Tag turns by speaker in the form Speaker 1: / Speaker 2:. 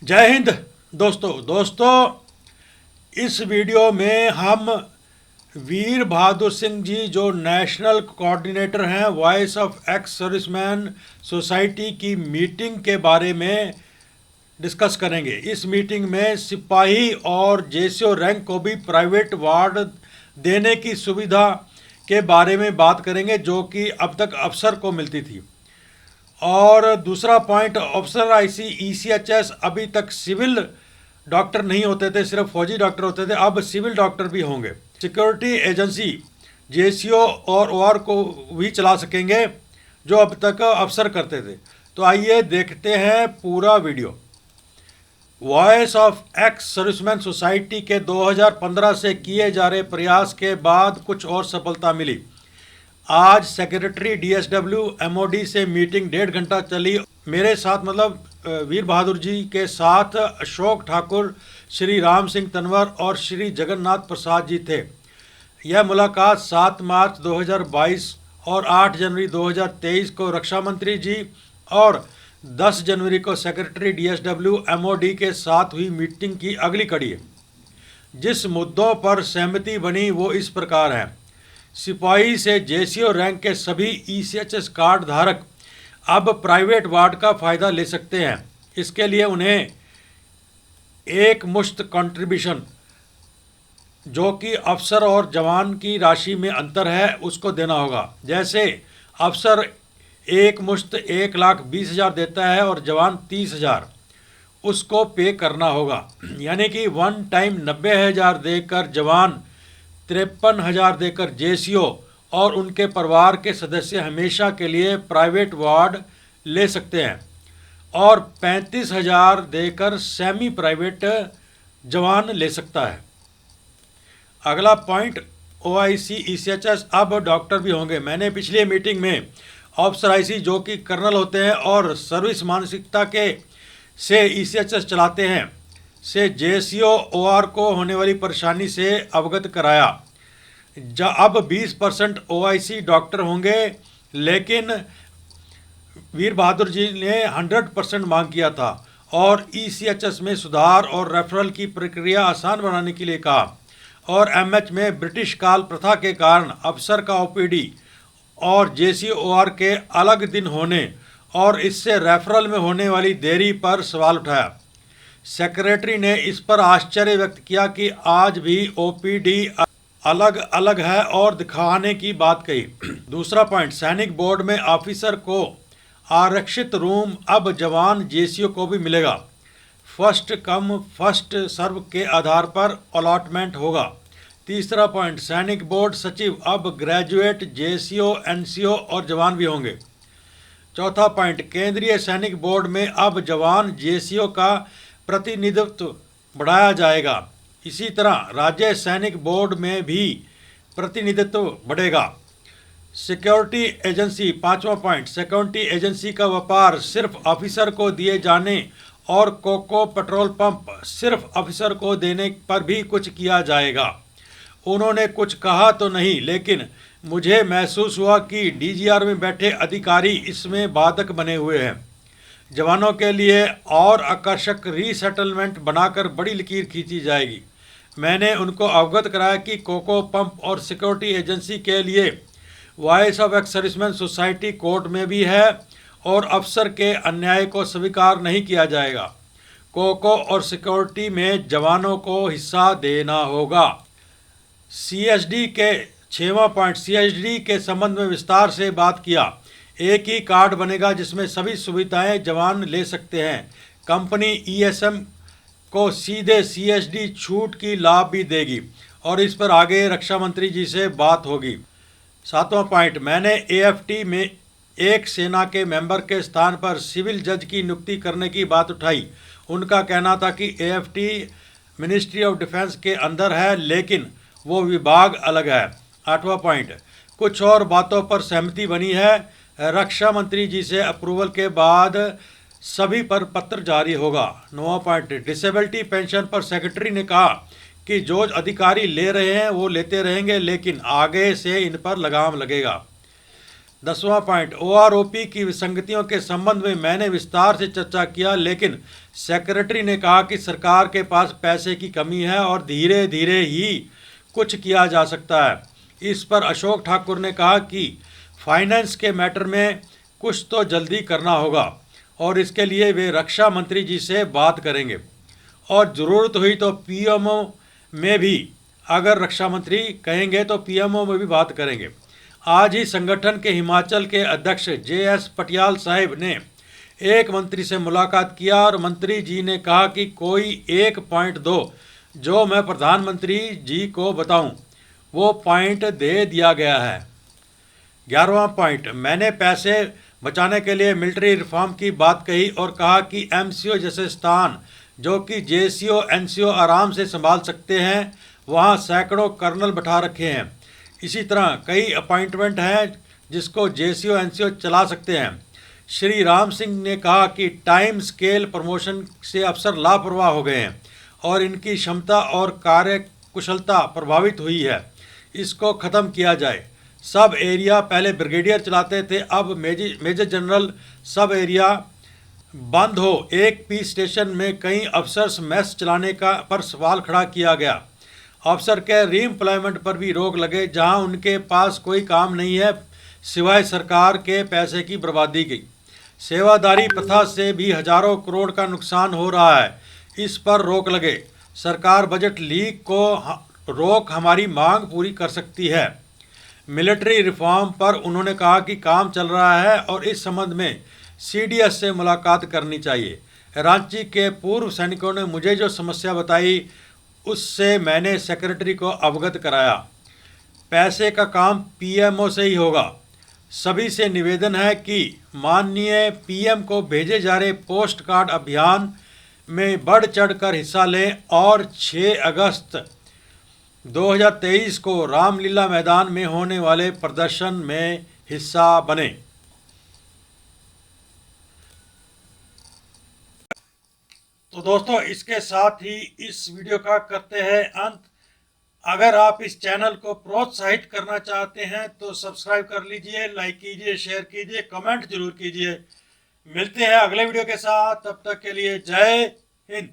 Speaker 1: जय हिंद दोस्तों इस वीडियो में हम वीर बहादुर सिंह जी जो नेशनल कोऑर्डिनेटर हैं voice of ex serviceman society की मीटिंग के बारे में डिस्कस करेंगे। इस मीटिंग में सिपाही और जेसीओ रैंक को भी प्राइवेट वार्ड देने की सुविधा के बारे में बात करेंगे जो कि अब तक अफसर को मिलती थी। और दूसरा पॉइंट, ऑफिसर आईसी ईसीएचएस अभी तक सिविल डॉक्टर नहीं होते थे, सिर्फ फौजी डॉक्टर होते थे, अब सिविल डॉक्टर भी होंगे। सिक्योरिटी एजेंसी जेसीओ और ओआर को भी चला सकेंगे जो अब तक अफसर करते थे। तो आइए देखते हैं पूरा video. Voice of ex serviceman society के 2015 से किए जा रहे प्रयास के बाद कुछ और सफलता मिली। आज सेक्रेटरी डीएसडब्ल्यू एमओडी से मीटिंग 1.5 घंटा चली। मेरे साथ वीर बहादुर जी के साथ अशोक ठाकुर, श्री राम सिंह तनवर और श्री जगन्नाथ प्रसाद जी थे। यह मुलाकात 7 मार्च 2022 और 8 जनवरी 2023 को रक्षा मंत्री जी और 10 जनवरी को सेक्रेटरी डीएसडब्ल्यू एमओडी के साथ हुई मीटिंग की अगली कड़ी है। जिस मुद्दों पर सहमति बनी वो इस प्रकार हैं। सिपाही से जेसीओ रैंक के सभी ईसीएचएस कार्ड धारक अब प्राइवेट वार्ड का फ़ायदा ले सकते हैं। इसके लिए उन्हें एक मुश्त कंट्रीब्यूशन जो कि अफसर और जवान की राशि में अंतर है उसको देना होगा। जैसे अफसर एक मुश्त 1,20,000 देता है और जवान 30,000, उसको पे करना होगा। यानी कि वन टाइम 90,000 देकर जवान, 53,000 देकर जेसीओ और उनके परिवार के सदस्य हमेशा के लिए प्राइवेट वार्ड ले सकते हैं और 35,000 देकर सेमी प्राइवेट जवान ले सकता है। अगला पॉइंट, ओआईसी ईसीएचएस अब डॉक्टर भी होंगे। मैंने पिछली मीटिंग में ऑफिसर आईसी जो कि कर्नल होते हैं और सर्विस मानसिकता के से ईसीएचएस चलाते हैं से जेसीओ ओआर को होने वाली परेशानी से अवगत कराया। अब 20% ओआईसी डॉक्टर होंगे, लेकिन वीर बहादुर जी ने 100% मांग किया था और ईसीएचएस में सुधार और रेफरल की प्रक्रिया आसान बनाने के लिए कहा। और एमएच में ब्रिटिश काल प्रथा के कारण अफसर का ओपीडी और जेसीओआर के अलग दिन होने और इससे रेफरल में होने वाली देरी पर सवाल उठाया। सेक्रेटरी ने इस पर आश्चर्य व्यक्त किया कि आज भी ओपीडी अलग अलग है और दिखाने की बात कही। दूसरा पॉइंट, सैनिक बोर्ड में ऑफिसर को आरक्षित रूम अब जवान जेसीओ को भी मिलेगा। फर्स्ट कम फर्स्ट सर्व के आधार पर अलॉटमेंट होगा। तीसरा पॉइंट, सैनिक बोर्ड सचिव अब ग्रेजुएट जेसीओ, एनसीओ और जवान भी होंगे। चौथा पॉइंट, केंद्रीय सैनिक बोर्ड में अब जवान जेसीओ का प्रतिनिधित्व बढ़ाया जाएगा। इसी तरह राज्य सैनिक बोर्ड में भी प्रतिनिधित्व बढ़ेगा। सिक्योरिटी एजेंसी, पांचवा पॉइंट, सिक्योरिटी एजेंसी का व्यापार सिर्फ ऑफिसर को दिए जाने और कोको पेट्रोल पंप सिर्फ ऑफिसर को देने पर भी कुछ किया जाएगा। उन्होंने कुछ कहा तो नहीं, लेकिन मुझे महसूस हुआ कि डीजीआर में बैठे अधिकारी इसमें बाधक बने हुए हैं। जवानों के लिए और आकर्षक रीसेटलमेंट बनाकर बड़ी लकीर खींची जाएगी। मैंने उनको अवगत कराया कि कोको पंप और सिक्योरिटी एजेंसी के लिए voice of ex serviceman society court में भी है और अफसर के अन्याय को स्वीकार नहीं किया जाएगा। कोको और सिक्योरिटी में जवानों को हिस्सा देना होगा। सीएसडी के 6वां पॉइंट, सीएसडी के संबंध में विस्तार से बात किया। एक ही कार्ड बनेगा जिसमें सभी सुविधाएं जवान ले सकते हैं। कंपनी ईएसएम को सीधे सीएसडी छूट की लाभ भी देगी और इस पर आगे रक्षा मंत्री जी से बात होगी। 7वां पॉइंट, मैंने एएफटी में एक सेना के मेंबर के स्थान पर सिविल जज की नियुक्ति करने की बात उठाई। उनका कहना था कि एएफटी मिनिस्ट्री ऑफ डिफेंस के अंदर है, लेकिन वो विभाग अलग है। 8वां पॉइंट, कुछ और बातों पर सहमति बनी है। रक्षा मंत्री जी से अप्रूवल के बाद सभी पर पत्र जारी होगा। 9वां पॉइंट, डिसेबिलिटी पेंशन पर सेक्रेटरी ने कहा कि जो अधिकारी ले रहे हैं वो लेते रहेंगे, लेकिन आगे से इन पर लगाम लगेगा। 10वां पॉइंट, OROP की विसंगतियों के संबंध में मैंने विस्तार से चर्चा किया, लेकिन सेक्रेटरी ने कहा कि सरकार के पास पैसे की कमी है और धीरे धीरे ही कुछ किया जा सकता है। इस पर अशोक ठाकुर ने कहा कि फाइनेंस के मैटर में कुछ तो जल्दी करना होगा और इसके लिए वे रक्षा मंत्री जी से बात करेंगे और ज़रूरत हुई तो PMO में भी, अगर रक्षा मंत्री कहेंगे तो PMO में भी बात करेंगे। आज ही संगठन के हिमाचल के अध्यक्ष JS पटियाल साहिब ने एक मंत्री से मुलाकात किया और मंत्री जी ने कहा कि कोई एक पॉइंट दो जो मैं प्रधानमंत्री जी को बताऊं। वो पॉइंट दे दिया गया है। 11वां पॉइंट, मैंने पैसे बचाने के लिए मिलिट्री रिफॉर्म की बात कही और कहा कि MCO जैसे स्थान जो कि JCO NCO आराम से संभाल सकते हैं, वहाँ सैकड़ों कर्नल बैठा रखे हैं। इसी तरह कई अपॉइंटमेंट हैं जिसको JCO NCO चला सकते हैं। श्री राम सिंह ने कहा कि टाइम स्केल प्रमोशन से अफसर लापरवाह हो गए हैं और इनकी क्षमता और कार्य कुशलता प्रभावित हुई है। इसको ख़त्म किया जाए। सब एरिया पहले ब्रिगेडियर चलाते थे, अब मेजर जनरल सब एरिया बंद हो। एक पी स्टेशन में कई अफसर्स मैस चलाने का पर सवाल खड़ा किया गया। अफसर के रीएम्प्लॉयमेंट पर भी रोक लगे जहां उनके पास कोई काम नहीं है सिवाय सरकार के पैसे की बर्बादी की। सेवादारी प्रथा से भी हजारों करोड़ का नुकसान हो रहा है, इस पर रोक लगे। सरकार बजट लीक को रोक हमारी मांग पूरी कर सकती है। मिलिट्री रिफॉर्म पर उन्होंने कहा कि काम चल रहा है और इस संबंध में CDS से मुलाकात करनी चाहिए। रांची के पूर्व सैनिकों ने मुझे जो समस्या बताई उससे मैंने सेक्रेटरी को अवगत कराया। पैसे का काम PMO से ही होगा। सभी से निवेदन है कि माननीय PM को भेजे जा रहे पोस्ट कार्ड अभियान में बढ़ चढ़ कर हिस्सा लें और 6 अगस्त 2023 को रामलीला मैदान में होने वाले प्रदर्शन में हिस्सा बने। तो दोस्तों, इसके साथ ही इस वीडियो का करते हैं अंत। अगर आप इस चैनल को प्रोत्साहित करना चाहते हैं तो सब्सक्राइब कर लीजिए, लाइक कीजिए, शेयर कीजिए, कमेंट जरूर कीजिए। मिलते हैं अगले वीडियो के साथ, तब तक के लिए जय हिंद।